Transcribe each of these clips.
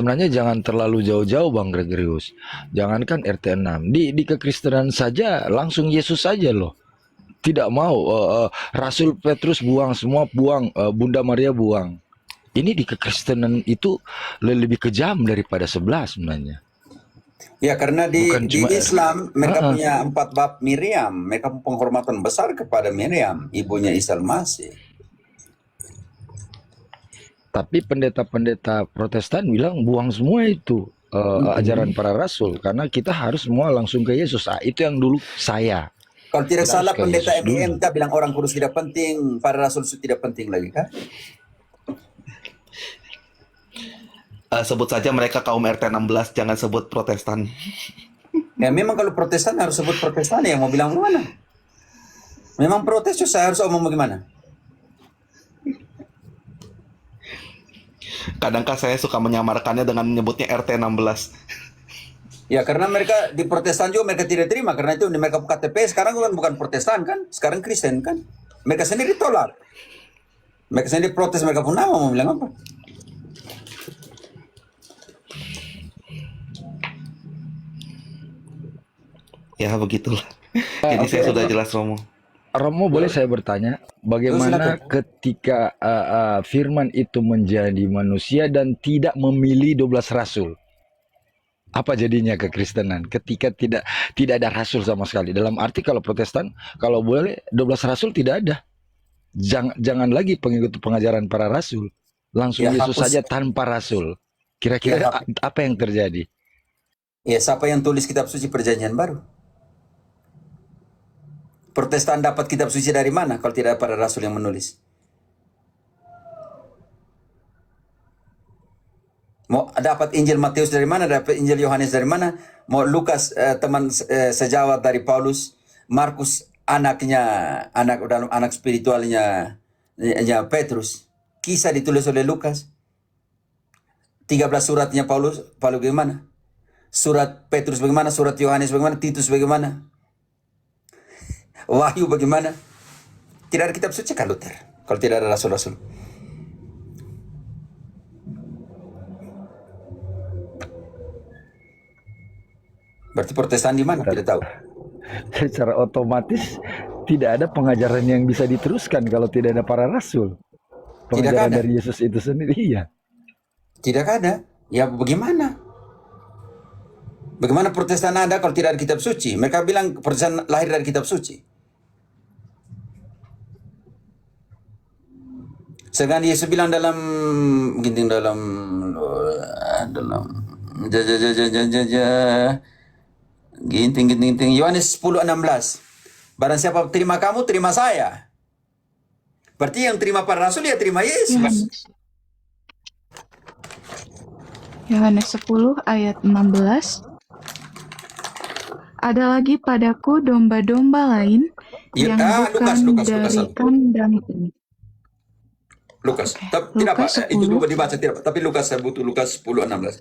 Sebenarnya jangan terlalu jauh-jauh Bang Gregorius. Jangankan RT 6. Di kekristenan saja langsung Yesus saja loh. Tidak mau Rasul Petrus buang semua, buang Bunda Maria buang. Ini di kekristenan itu lebih kejam daripada sebelah sebenarnya. Ya, karena Bukan di cuma Islam mereka punya 4 bab Miriam, mereka penghormatan besar kepada Miriam, ibunya Isa Al-Masih. tapi pendeta-pendeta Protestan bilang buang semua itu ajaran para rasul karena kita harus semua langsung ke Yesus. Itu yang dulu saya. Kalau tidak Kita harus salah ke pendeta Yesus dulu. MIMK bilang orang kudus tidak penting, para rasul tidak penting lagi kan? Sebut saja mereka kaum RT 16, jangan sebut Protestan. Ya memang kalau Protestan harus sebut Protestan, ya mau bilang mana? Memang protes saya harus omong bagaimana? Kadangkah saya suka menyamarkannya dengan menyebutnya RT 16. Ya karena mereka di Protestan juga mereka tidak terima, karena itu mereka KTP sekarang bukan Protestan kan, sekarang Kristen kan. Mereka sendiri tolak. Mereka sendiri protes, mereka pun nama mau bilang apa? Ya begitulah. Jadi saya sudah jelas Romo. Romo, boleh saya bertanya, bagaimana ketika firman itu menjadi manusia dan tidak memilih 12 rasul? Apa jadinya kekristenan ketika tidak ada rasul sama sekali? Dalam arti kalau Protestan, kalau boleh 12 rasul tidak ada. Jangan lagi pengikut pengajaran para rasul. Langsung Ya, Yesus hapus. saja tanpa rasul. Kira-kira Ya, apa yang terjadi? Ya siapa yang tulis kitab suci perjanjian baru? Protestan dapat kitab suci dari mana kalau tidak ada para rasul yang menulis? Mau dapat Injil Matius dari mana? Dapat Injil Yohanes dari mana? Mau Lukas teman sejawat dari Paulus, Markus anak spiritualnya Petrus. Kisah ditulis oleh Lukas. 13 suratnya Paulus bagaimana? Surat Petrus bagaimana? Surat Yohanes bagaimana? Titus bagaimana? Wahyu bagaimana? Tidak ada kitab suci kan Luther kalau tidak ada rasul-rasul. Berarti Protestan di mana? Tidak tahu. Secara otomatis tidak ada pengajaran yang bisa diteruskan kalau tidak ada para rasul. Pengajaran dari Yesus itu sendiri, iya. Tidak ada. Ya bagaimana? Bagaimana Protestan ada kalau tidak ada kitab suci? Mereka bilang Protestan lahir dari kitab suci. Sedangkan Yesus bilang dalam Yohanes 10:16. Barang siapa terima kamu, terima saya. Berarti yang terima para rasul ya terima Yesus. Yohanes 10 ayat 16. Ada lagi padaku domba-domba lain yang bukan dari kandang ini. Lukas. Tidak apa, itu dulu dibaca tidak, tapi Lukas saya butuh Lukas 10:16.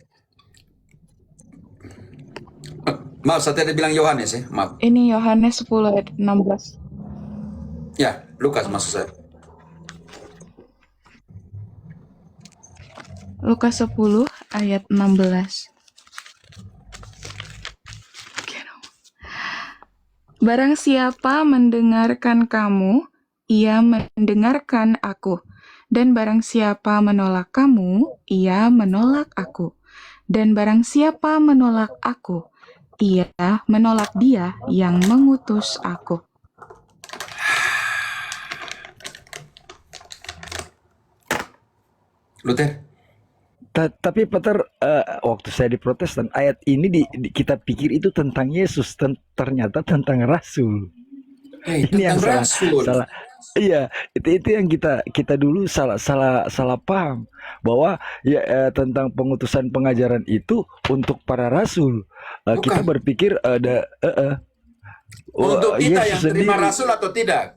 Maaf, saya tadi bilang Yohanes ya, maaf. Ini Yohanes 10 ayat 16. Ya, Lukas maksud saya. Lukas 10 ayat 16. Barang siapa mendengarkan kamu, ia mendengarkan aku. Dan barang siapa menolak kamu, ia menolak aku. Dan barang siapa menolak aku, ia menolak dia yang mengutus aku. Luther. Tapi Peter, waktu saya di Protestan, ayat ini kita pikir itu tentang Yesus, ternyata tentang Rasul. Ini yang salah. Iya, itu yang kita dulu salah paham bahwa ya tentang pengutusan pengajaran itu untuk para rasul. Kita berpikir ada untuk kita Yesus yang terima sendiri. rasul atau tidak.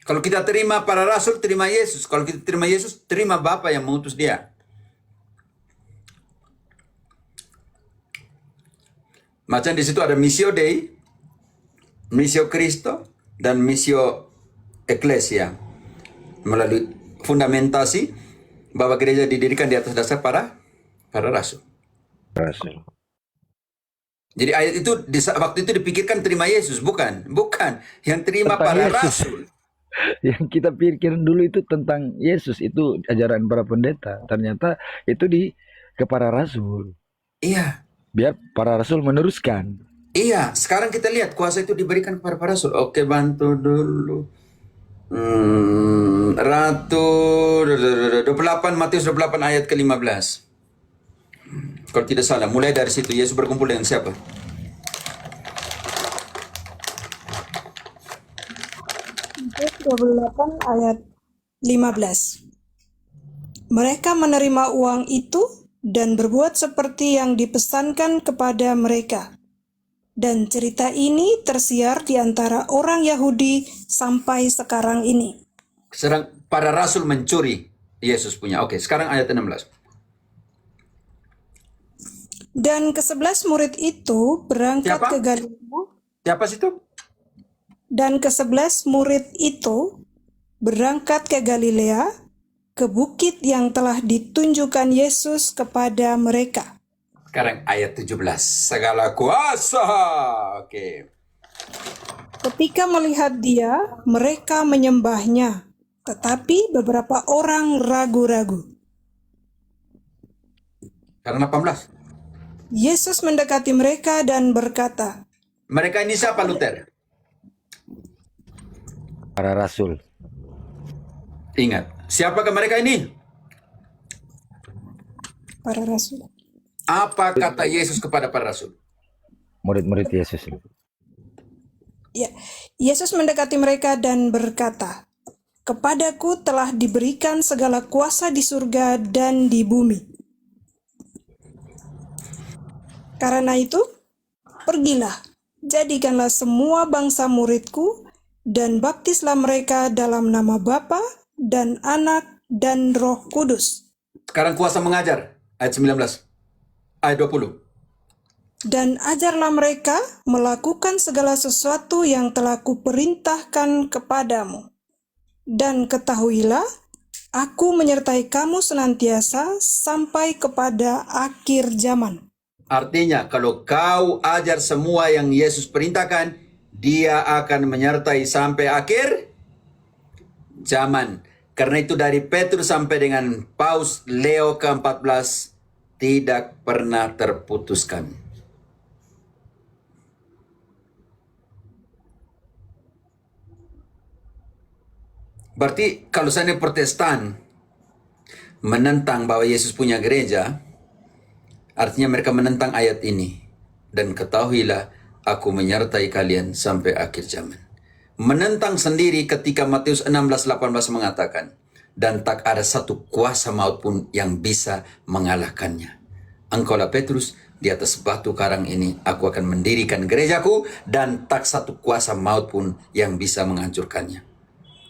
Kalau kita terima para rasul, terima Yesus. Kalau kita terima Yesus, terima Bapa yang mengutus dia. Macam di situ ada missio Dei, missio Cristo, dan missio Ecclesia. Melalui fundamentasi bahwa gereja didirikan di atas dasar para rasul. Rasul. Jadi ayat itu waktu itu dipikirkan terima Yesus, bukan yang terima Tentang para Yesus. rasul. Yang kita pikirin dulu itu tentang Yesus, itu ajaran para pendeta. Ternyata itu ke para rasul. Iya. Biar para rasul meneruskan. Iya, sekarang kita lihat kuasa itu diberikan kepada para rasul. Oke, bantu dulu. Ratu 28, Matius 28 ayat ke-15. Kalau tidak salah, mulai dari situ Yesus berkumpul dengan siapa? Matius 28 ayat 15. Mereka menerima uang itu dan berbuat seperti yang dipesankan kepada mereka. Dan cerita ini tersiar di antara orang Yahudi sampai sekarang ini. Sedang para rasul mencuri Yesus punya. Oke, sekarang ayat 16. Dan ke-11 murid itu berangkat Siapa? ke Galilea. Siapa situ? Dan ke-11 murid itu berangkat ke Galilea, ke bukit yang telah ditunjukkan Yesus kepada mereka. Sekarang ayat 17. Segala kuasa. Oke. Ketika melihat dia, mereka menyembahnya, tetapi beberapa orang ragu-ragu. Sekarang 18. Yesus mendekati mereka dan berkata, Mereka ini siapa, Luther? Para rasul. Ingat, siapakah mereka ini? para rasul. Apa kata Yesus kepada para rasul? Murid-murid Yesus. Ya, Yesus mendekati mereka dan berkata, "Kepadaku telah diberikan segala kuasa di surga dan di bumi. Karena itu, pergilah, jadikanlah semua bangsa muridku, dan baptislah mereka dalam nama Bapa dan Anak dan Roh Kudus. Sekarang kuasa mengajar. Ayat 19. Ayat 20. Dan ajarlah mereka melakukan segala sesuatu yang telah kuperintahkan kepadamu. Dan ketahuilah, aku menyertai kamu senantiasa sampai kepada akhir zaman." Artinya, kalau kau ajar semua yang Yesus perintahkan, dia akan menyertai sampai akhir zaman. Karena itu dari Petrus sampai dengan Paus Leo ke-14 tidak pernah terputuskan. Berarti kalau saya Protestan menentang bahwa Yesus punya gereja, artinya mereka menentang ayat ini. Dan ketahuilah, aku menyertai kalian sampai akhir zaman. Menentang sendiri ketika Matius 16:18 mengatakan, dan tak ada satu kuasa maut pun yang bisa mengalahkannya. Engkaulah Petrus, di atas batu karang ini aku akan mendirikan gerejaku, dan tak satu kuasa maut pun yang bisa menghancurkannya.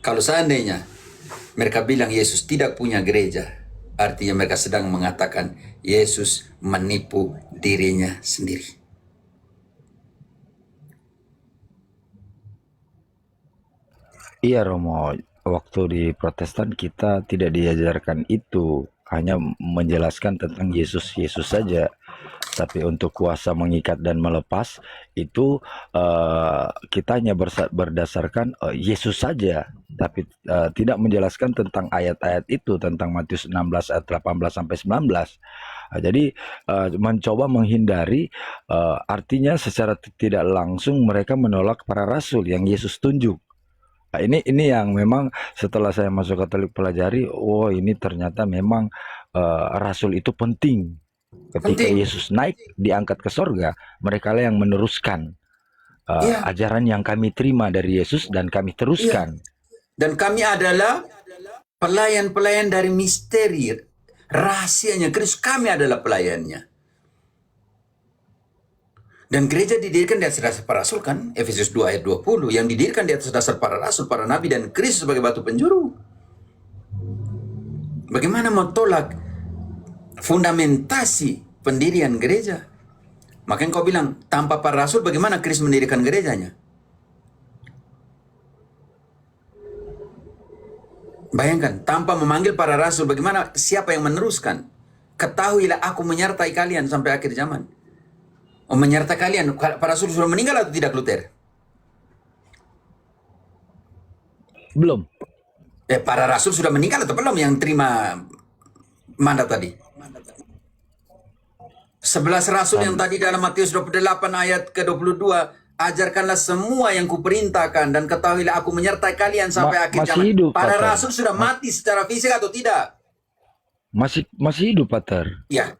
Kalau seandainya mereka bilang Yesus tidak punya gereja, artinya mereka sedang mengatakan Yesus menipu dirinya sendiri. Iya Romo, waktu di Protestan kita tidak diajarkan itu, hanya menjelaskan tentang Yesus Yesus saja. Tapi untuk kuasa mengikat dan melepas itu kita hanya berdasarkan Yesus saja, tapi tidak menjelaskan tentang ayat-ayat itu, tentang Matius 16 ayat 18 sampai 19. Jadi mencoba menghindari, artinya secara tidak langsung mereka menolak para rasul yang Yesus tunjuk. Nah, ini yang memang setelah saya masuk Katolik pelajari, oh ini ternyata memang rasul itu penting. Ketika Yesus naik diangkat ke sorga, mereka lah yang meneruskan ajaran yang kami terima dari Yesus dan kami teruskan. Dan kami adalah pelayan-pelayan dari misteri, rahasianya Kristus. Kami adalah pelayannya. Dan gereja didirikan di atas dasar para rasul kan? Efesus 2 ayat 20. Yang didirikan di atas dasar para rasul, para nabi, dan Kristus sebagai batu penjuru. Bagaimana mau tolak fundamentasi pendirian gereja? Makanya kau bilang, tanpa para rasul bagaimana Kristus mendirikan gerejanya? Bayangkan, tanpa memanggil para rasul, bagaimana siapa yang meneruskan? Ketahuilah aku menyertai kalian sampai akhir zaman. Oh, menyertai kalian, para rasul sudah meninggal atau tidak, Luther? Belum. Para rasul sudah meninggal atau belum yang terima mandat tadi? 11 rasul yang tadi dalam Matius 28 ayat ke-22, ajarkanlah semua yang kuperintahkan dan ketahuilah aku menyertai kalian sampai akhir masih zaman. hidup, Para Pater. rasul sudah mati secara fisik atau tidak? Masih hidup, Pater. Ya,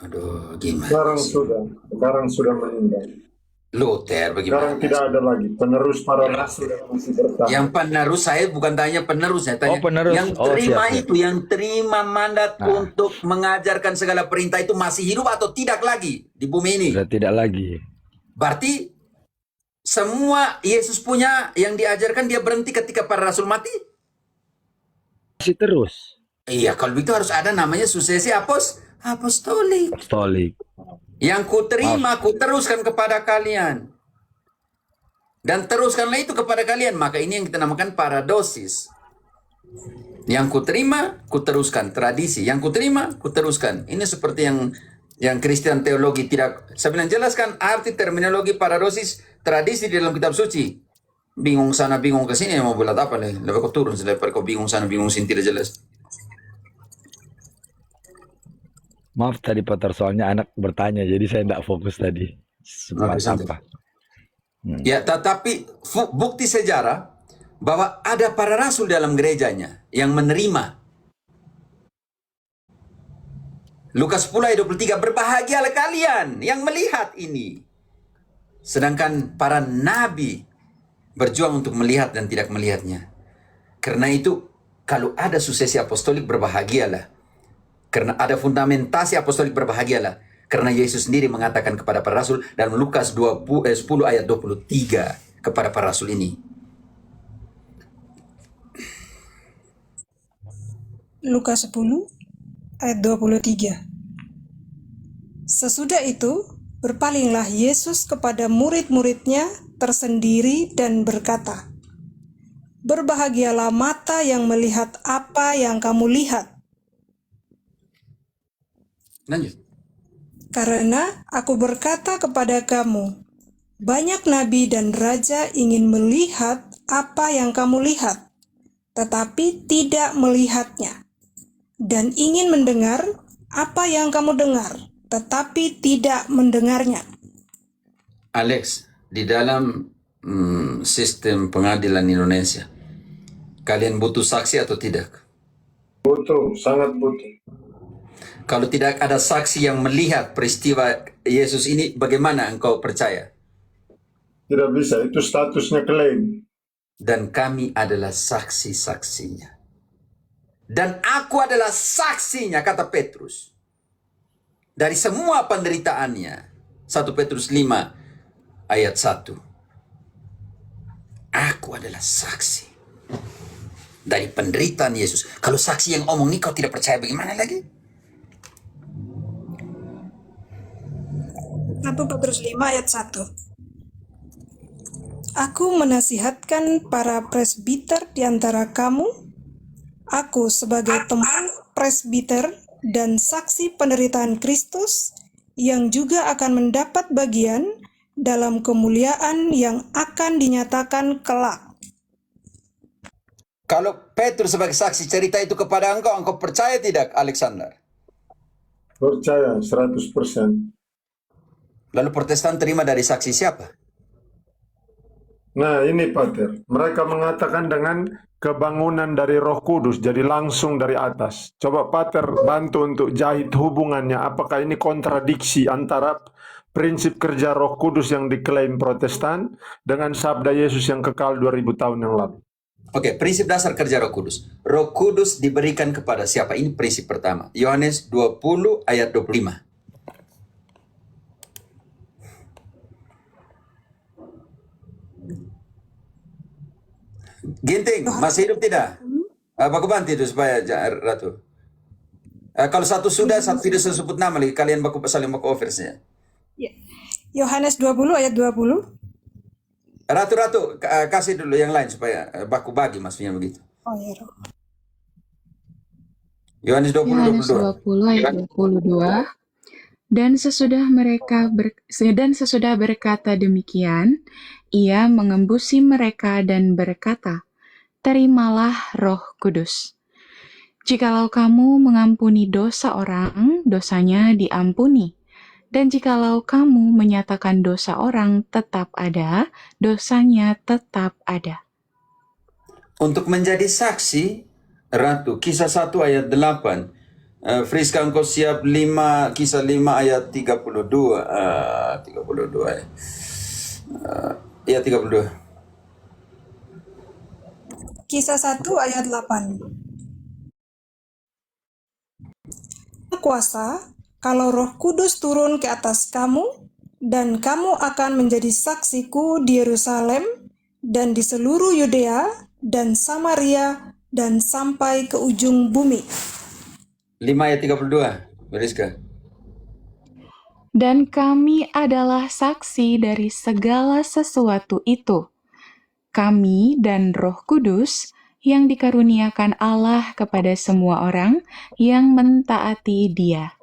aduh, gimana? Sekarang sudah meninggal. Luther, bagaimana? Sekarang tidak ada lagi penerus para rasul yang masih bertahan. Yang penerus saya bukan tanya penerus, saya tanya penerus. yang terima Siap. itu, yang terima mandat untuk mengajarkan segala perintah itu masih hidup atau tidak lagi di bumi ini? Sudah tidak lagi. Berarti semua Yesus punya yang diajarkan dia berhenti ketika para rasul mati? Masih terus. Iya, kalau begitu harus ada namanya suksesi apostolik. Apostolik. Yang kuterima, kuteruskan kepada kalian. Dan teruskanlah itu kepada kalian. Maka ini yang kita namakan paradosis. Yang kuterima, kuteruskan. Tradisi. Yang kuterima, kuteruskan. Ini seperti yang Kristen teologi tidak. Saya bilang jelaskan arti terminologi paradosis tradisi di dalam kitab suci. Bingung sana, bingung ke sini, mau buat apa nih? Lebih kau turun, daripada kau bingung sana, bingung sini, tidak jelas. Maaf tadi, Pater, soalnya anak bertanya, jadi saya tidak fokus tadi. Sempat apa? Ya, tetapi bukti sejarah bahwa ada para rasul dalam gerejanya yang menerima. Lukas 10 ayat 23, berbahagialah kalian yang melihat ini. Sedangkan para nabi berjuang untuk melihat dan tidak melihatnya. Karena itu, kalau ada suksesi apostolik, berbahagialah. Karena ada fundamentasi apostolik, berbahagialah. Karena Yesus sendiri mengatakan kepada para rasul dalam Lukas 10 ayat 23 kepada para rasul ini. Lukas 10 ayat 23. Sesudah itu, berpalinglah Yesus kepada murid-muridnya tersendiri dan berkata, berbahagialah mata yang melihat apa yang kamu lihat. Lanjut. Karena aku berkata kepada kamu, banyak nabi dan raja ingin melihat apa yang kamu lihat, tetapi tidak melihatnya. Dan ingin mendengar apa yang kamu dengar, tetapi tidak mendengarnya. Alex, di dalam sistem pengadilan Indonesia, kalian butuh saksi atau tidak? Butuh, sangat butuh. Kalau tidak ada saksi yang melihat peristiwa Yesus ini, bagaimana engkau percaya? Tidak bisa, itu statusnya klaim. Dan kami adalah saksi-saksinya. Dan aku adalah saksinya, kata Petrus. Dari semua penderitaannya. 1 Petrus 5 ayat 1. Aku adalah saksi dari penderitaan Yesus. Kalau saksi yang omong ini kau tidak percaya, bagaimana lagi? 1 Petrus 5 ayat 1. Aku menasihatkan para presbiter di antara kamu, aku sebagai teman presbiter dan saksi penderitaan Kristus, yang juga akan mendapat bagian dalam kemuliaan yang akan dinyatakan kelak. Kalau Petrus sebagai saksi cerita itu kepada engkau percaya tidak, Alexander? Percaya 100%. Lalu Protestan terima dari saksi siapa? Nah ini Pater, mereka mengatakan dengan kebangunan dari Roh Kudus, jadi langsung dari atas. Coba Pater bantu untuk jahit hubungannya, apakah ini kontradiksi antara prinsip kerja Roh Kudus yang diklaim Protestan dengan sabda Yesus yang kekal 2000 tahun yang lalu. Oke, prinsip dasar kerja Roh Kudus. Roh Kudus diberikan kepada siapa? Ini prinsip pertama. Yohanes 20 ayat 25. Ginting, masih hidup tidak? Aku bantu itu supaya Ratu. Kalau satu sudah, satu tidak sebut nama lagi. Kalian saling baku offersnya. Yohanes 20 ayat 20. Ratu, kasih dulu yang lain supaya baku bagi maksudnya begitu. Oh ya, Roh. Yohanes 20, Yohanes 22. 20 ayat 22. Dan sesudah berkata demikian, ia mengembusi mereka dan berkata, "Terimalah Roh Kudus. Jikalau kamu mengampuni dosa orang, dosanya diampuni. Dan jikalau kamu menyatakan dosa orang tetap ada, dosanya tetap ada." Untuk menjadi saksi, Ratu, Kisah 1 ayat 8. Friska, engkau siap 5, Kisah 5 ayat 32. 32 ya. Ya 32. Kisah 1 ayat 8. Kuasa, kalau Roh Kudus turun ke atas kamu, dan kamu akan menjadi saksiku di Yerusalem dan di seluruh Yudea dan Samaria dan sampai ke ujung bumi. 5 ayat 32, Friska. Dan kami adalah saksi dari segala sesuatu itu. Kami dan Roh Kudus yang dikaruniakan Allah kepada semua orang yang mentaati Dia.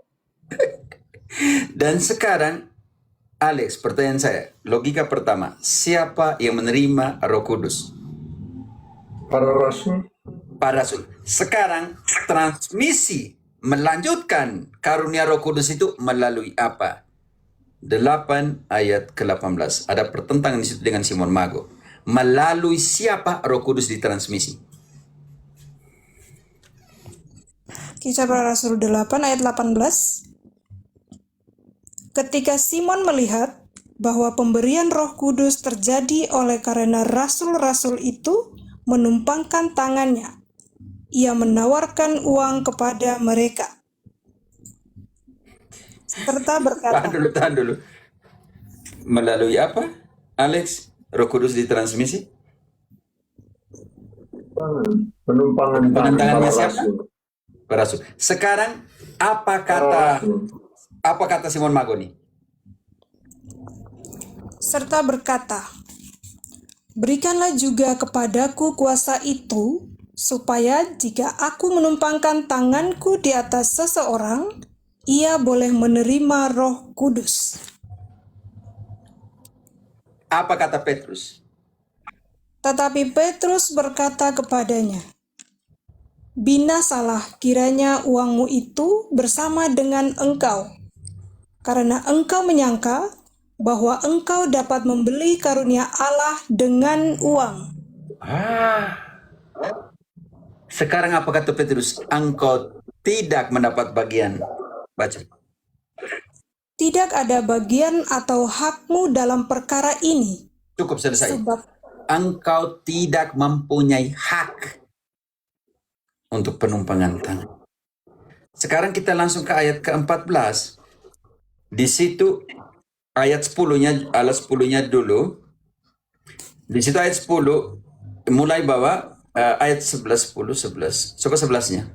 Dan sekarang, Alex, pertanyaan saya, logika pertama, siapa yang menerima Roh Kudus? Para rasul. Para rasul. Sekarang, transmisi melanjutkan karunia Roh Kudus itu melalui apa? 8 ayat ke-18. Ada pertentangan di situ dengan Simon Mago. Melalui siapa Roh Kudus ditransmisi? Kisah Para Rasul 8 ayat 18. Ketika Simon melihat bahwa pemberian Roh Kudus terjadi oleh karena rasul-rasul itu menumpangkan tangannya, ia menawarkan uang kepada mereka, serta berkata, Tahan dulu. Melalui apa, Alex? Roh Kudus ditransmisi? Penumpangan tangan Penentangannya para siapa? rasul. Para rasul. Sekarang, apa kata Simon Mago nih? serta berkata, "Berikanlah juga kepadaku kuasa itu, supaya jika aku menumpangkan tanganku di atas seseorang, ia boleh menerima Roh Kudus." Apa kata Petrus? Tetapi Petrus berkata kepadanya, "Binasalah kiranya uangmu itu bersama dengan engkau, karena engkau menyangka bahwa engkau dapat membeli karunia Allah dengan uang." Sekarang apa kata Petrus? Engkau tidak mendapat bagian. Baca. Tidak ada bagian atau hakmu dalam perkara ini, Cukup selesai. sebab Engkau tidak mempunyai hak untuk penumpangan tangan. Sekarang kita langsung ke ayat ke-14. Di situ ayat 10-nya dulu. Di situ ayat 10 mulai bawah ayat 11 10 11. Coba 11-nya.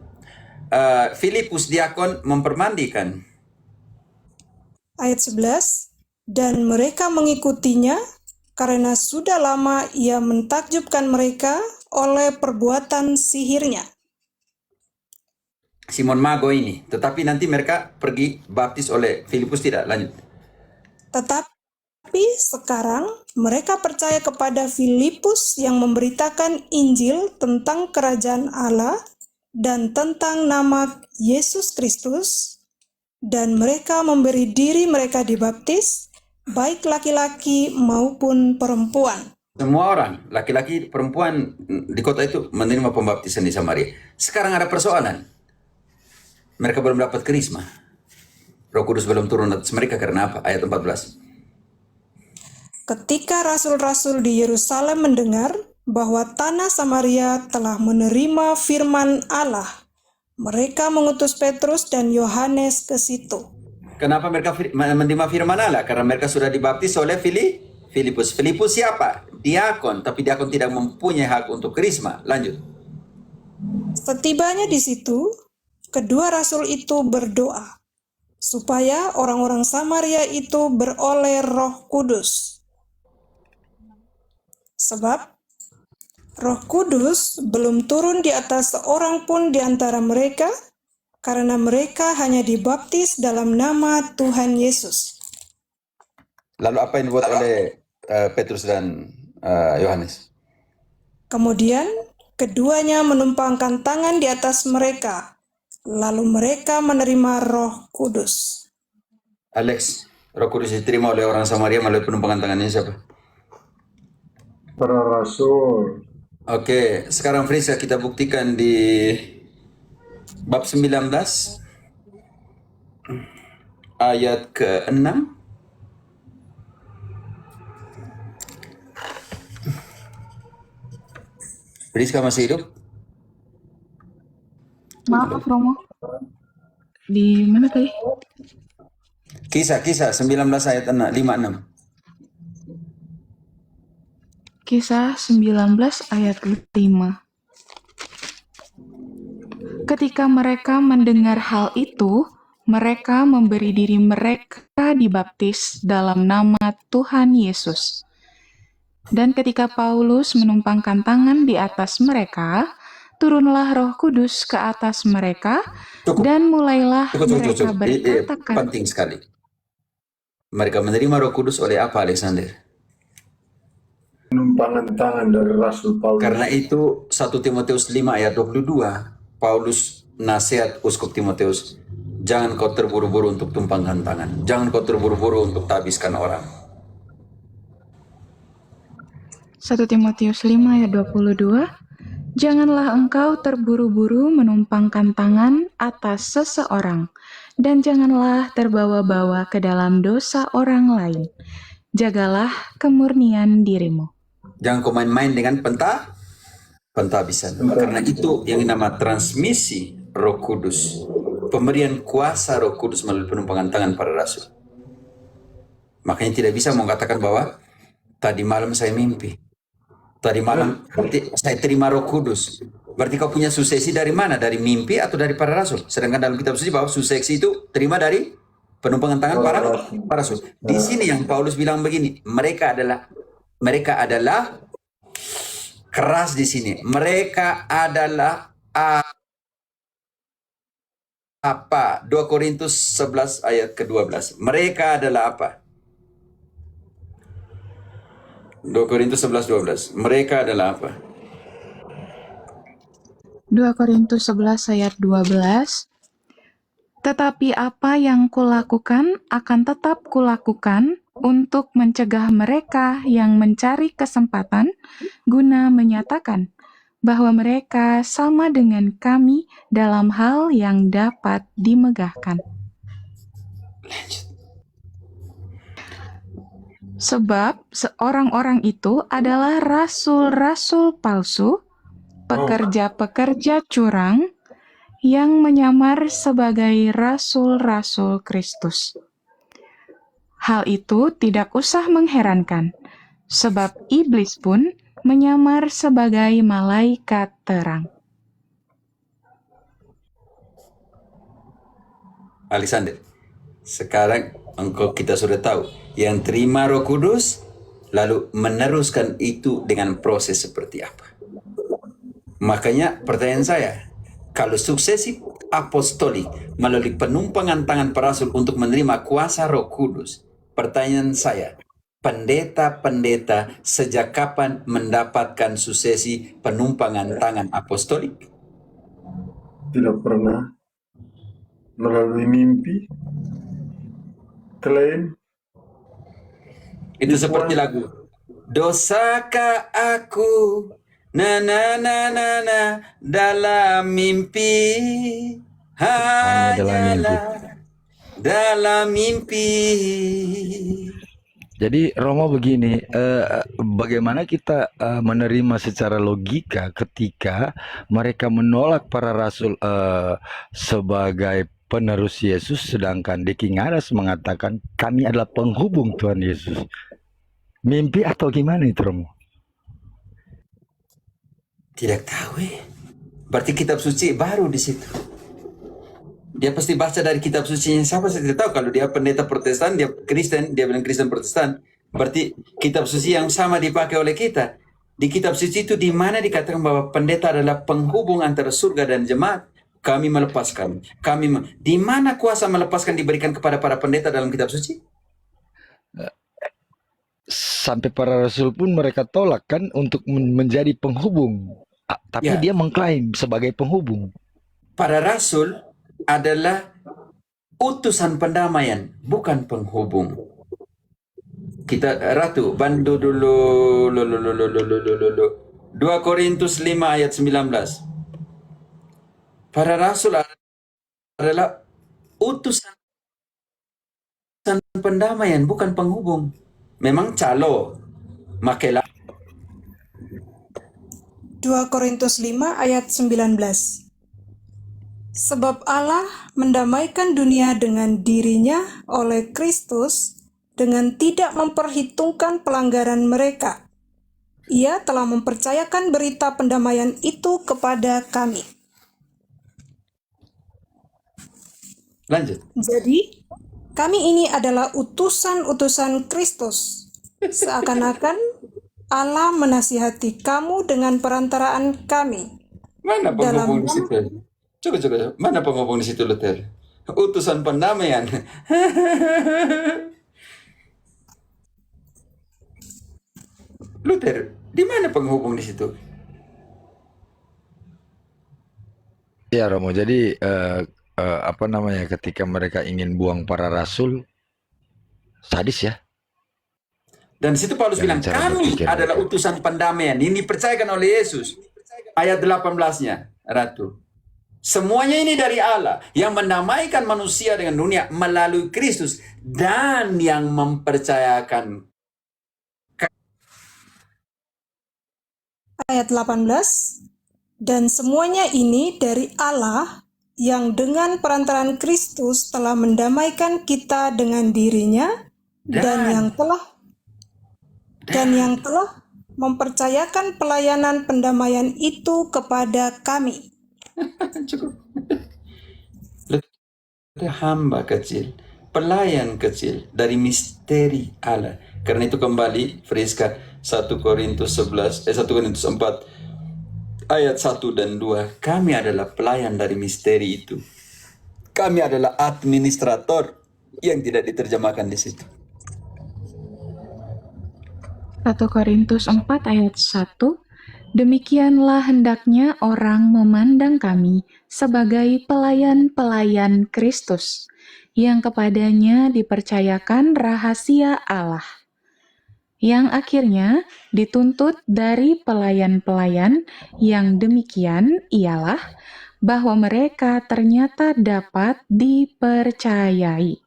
Filipus diakon mempermandikan. ayat 11, dan mereka mengikutinya karena sudah lama ia mentakjubkan mereka oleh perbuatan sihirnya. Simon Mago ini. Tetapi nanti mereka pergi baptis oleh Filipus, tidak lanjut. Tetapi sekarang mereka percaya kepada Filipus yang memberitakan Injil tentang kerajaan Allah dan tentang nama Yesus Kristus, dan mereka memberi diri mereka dibaptis, baik laki-laki maupun perempuan. Semua orang, laki-laki, perempuan di kota itu menerima pembaptisan di Samaria. Sekarang ada persoalan. Mereka belum dapat karisma. Roh Kudus belum turun atas mereka karena apa? Ayat 14. Ketika rasul-rasul di Yerusalem mendengar bahwa tanah Samaria telah menerima firman Allah, mereka mengutus Petrus dan Yohanes ke situ. Kenapa mereka menerima firman Allah? Karena mereka sudah dibaptis oleh Filipus. Filipus siapa? Diakon, tapi diakon tidak mempunyai hak untuk karisma. Lanjut. Setibanya di situ, kedua rasul itu berdoa supaya orang-orang Samaria itu beroleh Roh Kudus. Sebab Roh Kudus belum turun di atas seorang pun di antara mereka, karena mereka hanya dibaptis dalam nama Tuhan Yesus. Lalu apa yang dibuat oleh Petrus dan Yohanes? Kemudian keduanya menumpangkan tangan di atas mereka, lalu mereka menerima Roh Kudus. Alex, Roh Kudus diterima oleh orang Samaria melalui penumpangan tangannya siapa? Para rasul. Oke, sekarang Frisa kita buktikan di bab 19 ayat ke-6. Friska masih hidup? Maaf, Romo. Di mana tadi? Kisah 19 ayat 56. Kisah 19 ayat 5. Ketika mereka mendengar hal itu, mereka memberi diri mereka dibaptis dalam nama Tuhan Yesus. Dan ketika Paulus menumpangkan tangan di atas mereka, turunlah Roh Kudus ke atas mereka, Cukup. dan mulailah Cukup. mereka berkata-kata. Penting sekali. Mereka menerima Roh Kudus oleh apa, Alexander? Penumpangan tangan dari Rasul Paulus. Karena itu 1 Timotius 5 ayat 22, Paulus nasihat Uskup Timotius, jangan kau terburu-buru untuk tumpangkan tangan. Jangan kau terburu-buru untuk tabiskan orang. 1 Timotius 5 ayat 22, janganlah engkau terburu-buru menumpangkan tangan atas seseorang, dan janganlah terbawa-bawa ke dalam dosa orang lain. Jagalah kemurnian dirimu. Jangan kau main-main dengan pentabisan. Karena itu yang nama transmisi Roh Kudus. Pemberian kuasa Roh Kudus melalui penumpangan tangan para rasul. Makanya tidak bisa mengatakan bahwa tadi malam saya mimpi. Tadi malam berarti saya terima Roh Kudus. Berarti kau punya suksesi dari mana? Dari mimpi atau dari para rasul? Sedangkan dalam kitab suci bahwa suksesi itu terima dari penumpangan tangan para rasul. Di sini yang Paulus bilang begini, mereka adalah keras di sini. Mereka adalah apa? 2 Korintus 11 ayat ke-12. Mereka adalah apa? 2 Korintus 11:12. Mereka adalah apa? 2 Korintus 11 ayat 12. Tetapi apa yang kulakukan akan tetap kulakukan untuk mencegah mereka yang mencari kesempatan guna menyatakan bahwa mereka sama dengan kami dalam hal yang dapat dimegahkan. Sebab seorang-orang itu adalah rasul-rasul palsu, pekerja-pekerja curang, yang menyamar sebagai rasul-rasul Kristus. Hal itu tidak usah mengherankan, sebab iblis pun menyamar sebagai malaikat terang. Alexander, sekarang kita sudah tahu yang terima Roh Kudus lalu meneruskan itu dengan proses seperti apa. Makanya pertanyaan saya, kalau suksesi apostolik melalui penumpangan tangan para rasul untuk menerima kuasa Roh Kudus, pertanyaan saya, pendeta-pendeta sejak kapan mendapatkan suksesi penumpangan tangan apostolik? Tidak pernah. Melalui mimpi, klaim. Itu seperti lagu. Dosakah aku na na na na na dalam mimpi, hanyalah dalam mimpi. Jadi Romo begini, bagaimana kita menerima secara logika ketika mereka menolak para rasul sebagai penerus Yesus, sedangkan di King Aras mengatakan kami adalah penghubung Tuhan Yesus. Mimpi atau gimana itu, Romo? Tidak tahu ya. Berarti kitab suci baru di situ. Dia pasti baca dari kitab sucinya. Siapa saya tidak tahu. Kalau dia pendeta Protestan, dia Kristen, dia bilang Kristen Protestan. Berarti kitab suci yang sama dipakai oleh kita. Di kitab suci itu di mana dikatakan bahwa pendeta adalah penghubung antara surga dan jemaat. kami melepaskan. Di mana kuasa melepaskan diberikan kepada para pendeta dalam kitab suci? Sampai para rasul pun mereka tolak kan untuk menjadi penghubung. Tapi Ya. dia mengklaim sebagai penghubung. Para rasul adalah utusan pendamaian, bukan penghubung. Kita Ratu bantu dulu 2 Korintus 5 ayat 19. Para rasul adalah utusan pendamaian, bukan penghubung. Memang calo, makelah 2 Korintus 5 ayat 19. Sebab Allah mendamaikan dunia dengan dirinya oleh Kristus dengan tidak memperhitungkan pelanggaran mereka. Ia telah mempercayakan berita pendamaian itu kepada kami. lanjut. Jadi, kami ini adalah utusan-utusan Kristus. Seakan-akan Allah menasihati kamu dengan perantaraan kami. Mana penghubung di Dalam situ? Coba. Mana penghubung di situ, Luther? Utusan pendamaian. Luther, di mana penghubung di situ? Ya Romo, jadi apa namanya, ketika mereka ingin buang para rasul, sadis ya. Dan di situ Paulus Dengan bilang, cara kami berpikir adalah mereka. utusan pendamaian. Ini dipercayakan oleh Yesus. Ayat 18-nya, Ratu. Semuanya ini dari Allah yang mendamaikan manusia dengan dunia melalui Kristus dan yang mempercayakan. ayat 18, dan semuanya ini dari Allah yang dengan perantaraan Kristus telah mendamaikan kita dengan dirinya dan yang telah mempercayakan pelayanan pendamaian itu kepada kami. Cukup. Hamba kecil, pelayan kecil dari misteri Allah. Karena itu kembali Friska 1 Korintus 4 ayat 1 dan 2. Kami adalah pelayan dari misteri itu. Kami adalah administrator yang tidak diterjemahkan di situ. 1 Korintus 4 ayat 1, demikianlah hendaknya orang memandang kami sebagai pelayan-pelayan Kristus, yang kepadanya dipercayakan rahasia Allah, yang akhirnya dituntut dari pelayan-pelayan yang demikian ialah bahwa mereka ternyata dapat dipercayai.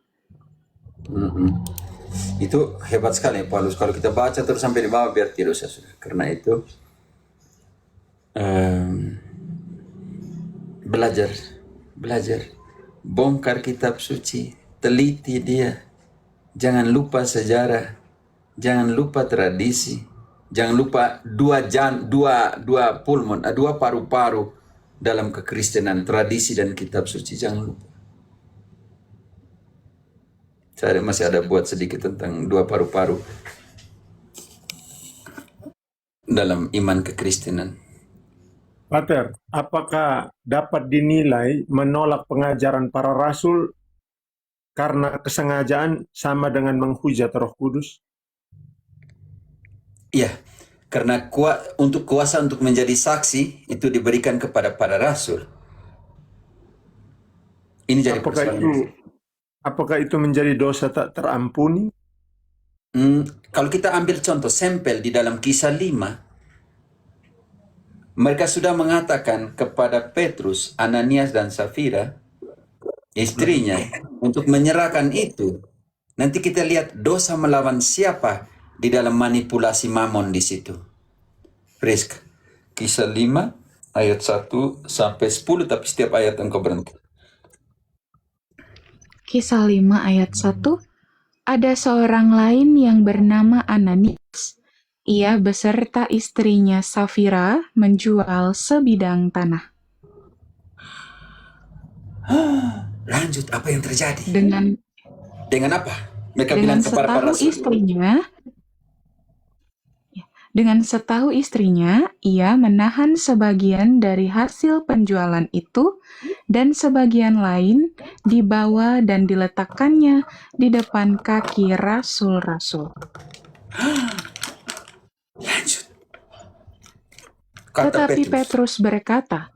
Itu hebat sekali Paulus. Kalau kita baca terus sampai di bawah biar tidak usah sudah. Karena itu belajar, bongkar kitab suci, teliti dia, jangan lupa sejarah, jangan lupa tradisi, jangan lupa dua paru-paru dalam kekristenan, tradisi dan kitab suci, jangan lupa. Saya masih ada buat sedikit tentang dua paru-paru dalam iman kekristenan. Pater, apakah dapat dinilai menolak pengajaran para rasul karena kesengajaan sama dengan menghujat Roh Kudus? Iya, karena untuk kuasa untuk menjadi saksi itu diberikan kepada para rasul. Ini jadi persoalan. Apakah itu menjadi dosa tak terampuni? Kalau kita ambil contoh sampel di dalam Kisah 5, mereka sudah mengatakan kepada Petrus, Ananias dan Safira, istrinya, untuk menyerahkan itu. Nanti kita lihat dosa melawan siapa di dalam manipulasi mamon di situ. Frisk, Kisah 5 ayat 1 sampai 10, tapi setiap ayat engkau berhenti. Kisah 5 ayat 1, ada seorang lain yang bernama Ananias. Ia beserta istrinya Safira menjual sebidang tanah. Lanjut, apa yang terjadi? Dengan apa? Mereka bilang kepada para setahu rasul. Dengan setahu istrinya, ia menahan sebagian dari hasil penjualan itu dan sebagian lain dibawa dan diletakkannya di depan kaki rasul-rasul. Lanjut. Kata Tetapi Petrus, Petrus berkata,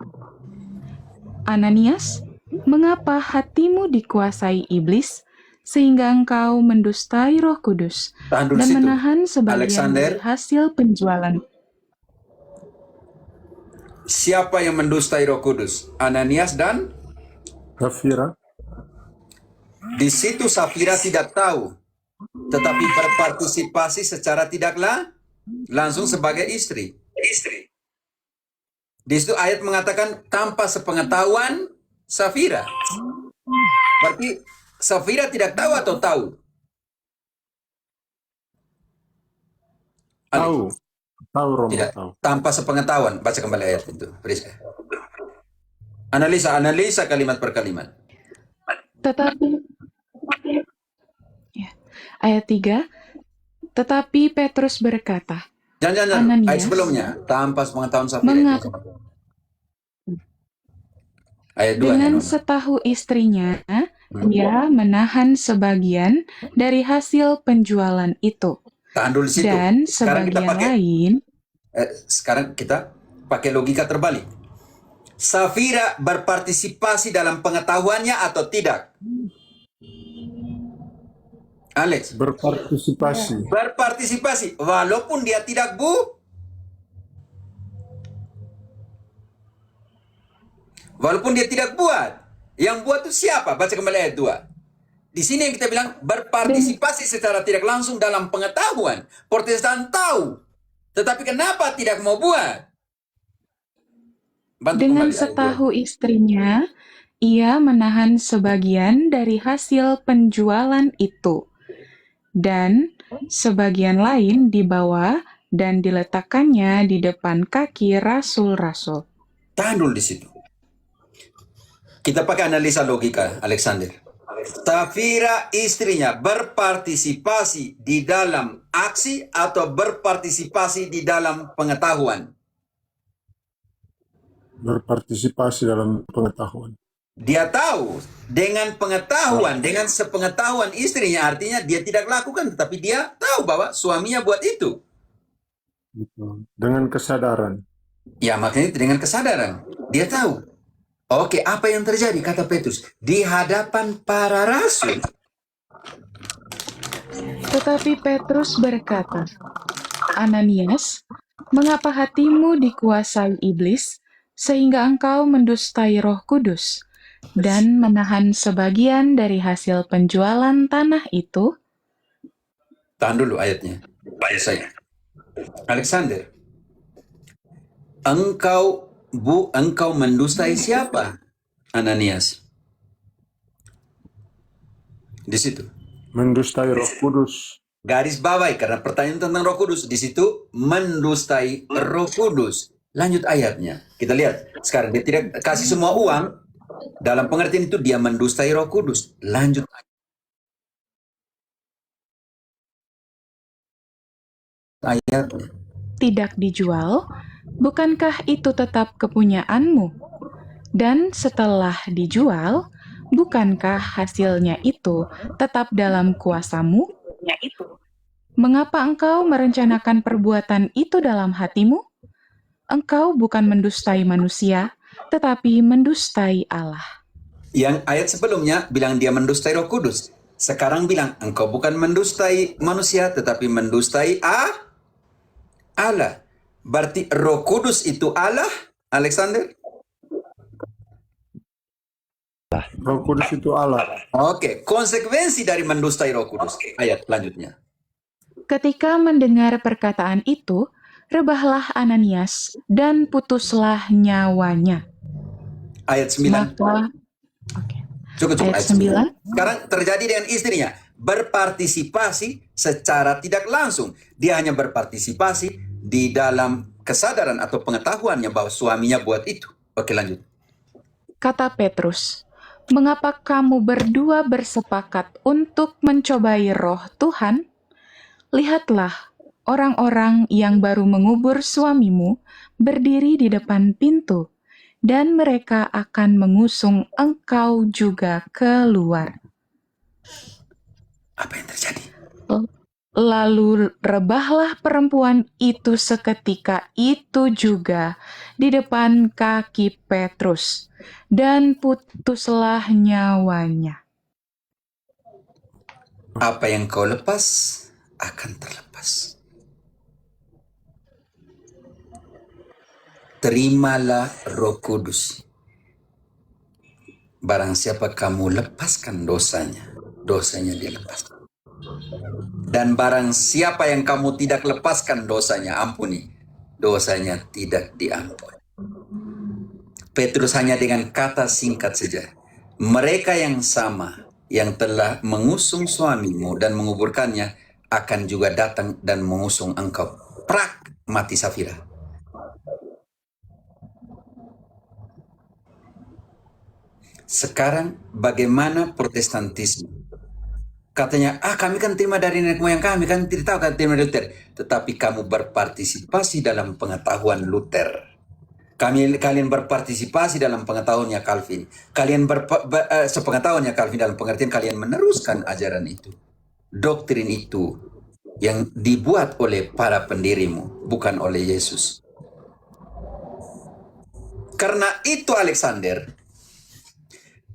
Ananias, mengapa hatimu dikuasai iblis sehingga engkau mendustai Roh Kudus tahan dulu dan situ. menahan sebagian Alexander, dari hasil penjualan? siapa yang mendustai Roh Kudus? Ananias dan Safira. di situ Safira tidak tahu, tetapi berpartisipasi secara tidaklah langsung sebagai istri. Di situ ayat mengatakan tanpa sepengetahuan Safira. Berarti Safira tidak tahu atau tahu? Tahu. Tahu Romo, Tidak. tahu. Tanpa sepengetahuan. Baca kembali ayat itu. Priska. Analisa kalimat per kalimat. Tetapi ya, ayat 3, tetapi Petrus berkata, Jangan. Ananias, Ayat sebelumnya. Tanpa sepengetahuan Safira. mengapa Ayat 2. dengan setahu istrinya, ia menahan sebagian dari hasil penjualan itu. Tahan dulu situ. Dan sebagian lain, Sekarang kita pakai logika terbalik. Safira berpartisipasi dalam pengetahuannya atau tidak? Alex. Berpartisipasi. Berpartisipasi. Walaupun dia tidak Walaupun dia tidak buat. Yang buat itu siapa? Baca kembali ayat 2. Di sini yang kita bilang berpartisipasi secara tidak langsung dalam pengetahuan. Protestan tahu. Tetapi kenapa tidak mau buat? Bantu dengan kembali ayat setahu istrinya, ia menahan sebagian dari hasil penjualan itu. Dan sebagian lain dibawa dan diletakkannya di depan kaki rasul-rasul. 2. Tahan dulu di situ. Kita pakai analisa logika, Alexander. Safira istrinya berpartisipasi di dalam aksi atau berpartisipasi di dalam pengetahuan? Berpartisipasi dalam pengetahuan. Dia tahu dengan pengetahuan, dengan sepengetahuan istrinya, artinya dia tidak lakukan, tetapi dia tahu bahwa suaminya buat itu. Betul. Dengan kesadaran. Ya, makanya dengan kesadaran. Dia tahu. Oke, apa yang terjadi, kata Petrus? Di hadapan para rasul. Tetapi Petrus berkata, Ananias, mengapa hatimu dikuasai iblis sehingga engkau mendustai Roh Kudus dan menahan sebagian dari hasil penjualan tanah itu? Tahan dulu ayatnya. Selesai. Alexander, engkau mendustai siapa? Ananias. Di situ. Mendustai Roh Kudus. Garis bawahi karena pertanyaan tentang Roh Kudus. Di situ mendustai Roh Kudus. Lanjut ayatnya. Kita lihat. Sekarang dia tidak kasih semua uang. Dalam pengertian itu dia mendustai Roh Kudus. Lanjut ayatnya. Tidak dijual, bukankah itu tetap kepunyaanmu? Dan setelah dijual, bukankah hasilnya itu tetap dalam kuasamu? Mengapa engkau merencanakan perbuatan itu dalam hatimu? Engkau bukan mendustai manusia, tetapi mendustai Allah. Yang ayat sebelumnya bilang dia mendustai Roh Kudus. Sekarang bilang engkau bukan mendustai manusia tetapi mendustai Allah. Berarti Roh Kudus itu Allah, Alexander? Roh Kudus itu Allah. Oke, konsekuensi dari mendustai Roh Kudus. Ayat selanjutnya. Ketika mendengar perkataan itu, rebahlah Ananias dan putuslah nyawanya. Ayat 9. Maka, Cukup ayat ayat 9. 9. Sekarang terjadi dengan istrinya. Berpartisipasi secara tidak langsung. Dia hanya berpartisipasi di dalam kesadaran atau pengetahuannya bahwa suaminya buat itu. Oke, lanjut. Kata Petrus, mengapa kamu berdua bersepakat untuk mencobai roh Tuhan? Lihatlah, orang-orang yang baru mengubur suamimu berdiri di depan pintu, dan mereka akan mengusung engkau juga keluar. Apa yang terjadi? Lalu rebahlah perempuan itu seketika itu juga di depan kaki Petrus, dan putuslah nyawanya. Apa yang kau lepas akan terlepas. Terimalah Roh Kudus. Barang siapa kamu lepaskan dosanya, dosanya dilepaskan. Dan barang siapa yang kamu tidak lepaskan dosanya, ampuni, dosanya tidak diampuni. Petrus hanya dengan kata singkat saja. Mereka yang sama yang telah mengusung suamimu dan menguburkannya akan juga datang dan mengusung engkau. Prak, mati Safira. Sekarang bagaimana Protestantisme? Katanya, kami kan terima dari nenek moyang kami, kan tidak tahu kan terima dari Luther. Tetapi kamu berpartisipasi dalam pengetahuan Luther. Kalian berpartisipasi dalam pengetahuannya Calvin. Kalian sepengetahuannya Calvin dalam pengertian kalian meneruskan ajaran itu. Doktrin itu yang dibuat oleh para pendirimu, bukan oleh Yesus. Karena itu Alexander,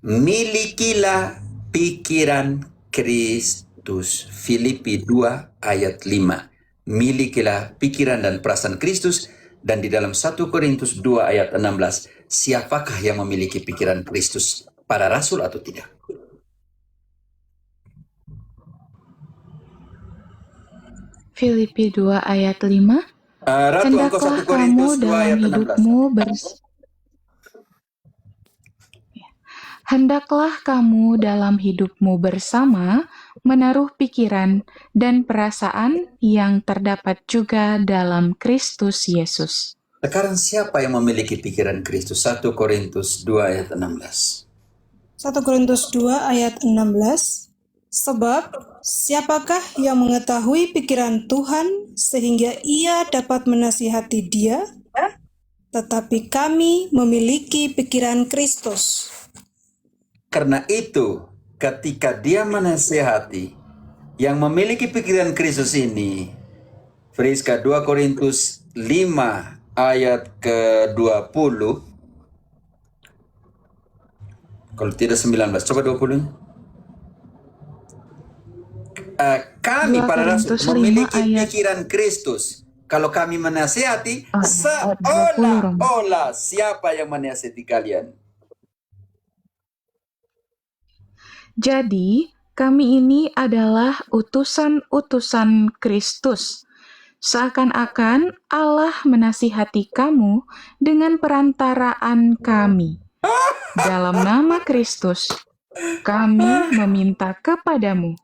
milikilah pikiran Kristus. Filipi 2 ayat 5. Milikilah pikiran dan perasaan Kristus. Dan di dalam 1 Korintus 2 ayat 16, siapakah yang memiliki pikiran Kristus? Para rasul atau tidak? Filipi 2 ayat 5. Ratu, engkau 1 Hendaklah kamu Korintus 2 dalam ayat 16. hidupmu Hendaklah kamu dalam hidupmu bersama menaruh pikiran dan perasaan yang terdapat juga dalam Kristus Yesus. Sekarang siapa yang memiliki pikiran Kristus? 1 Korintus 2 ayat 16. 1 Korintus 2 ayat 16. Sebab siapakah yang mengetahui pikiran Tuhan sehingga ia dapat menasihati dia? Tetapi kami memiliki pikiran Kristus. Karena itu, ketika dia menasihati, yang memiliki pikiran Kristus ini, Friska 2 Korintus 5 ayat ke-20, kalau tidak 19, coba 20. Kami 2 para rasul Korintus 5 memiliki ayat pikiran Kristus. Kalau kami menasihati, ayat 20, Romo. seolah-olah siapa yang menasihati kalian? Jadi, kami ini adalah utusan-utusan Kristus. Seakan-akan Allah menasihati kamu dengan perantaraan kami. Dalam nama Kristus, kami meminta kepadamu,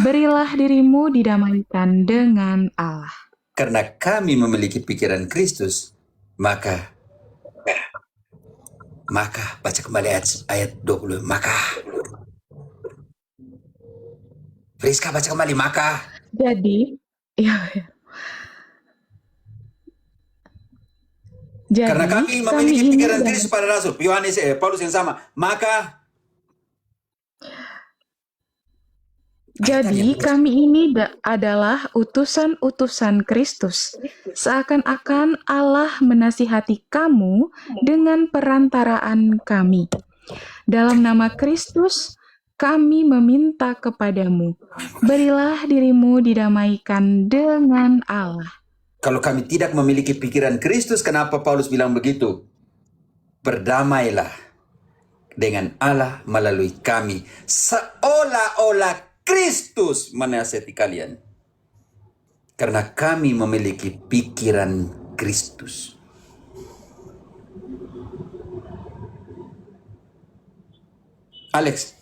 berilah dirimu didamaikan dengan Allah. Karena kami memiliki pikiran Kristus, maka baca kembali ayat 20, maka Friska baca kembali, maka. Jadi, Karena kami memiliki pikiran Kristus pada rasul, Paulus yang sama, maka. Jadi kami ini adalah utusan-utusan Kristus. Seakan-akan Allah menasihati kamu dengan perantaraan kami. Dalam nama Kristus, kami meminta kepadamu, berilah dirimu didamaikan dengan Allah. Kalau kami tidak memiliki pikiran Kristus, kenapa Paulus bilang begitu? Berdamailah dengan Allah melalui kami, seolah-olah Kristus menasihati kalian. Karena kami memiliki pikiran Kristus. Alex,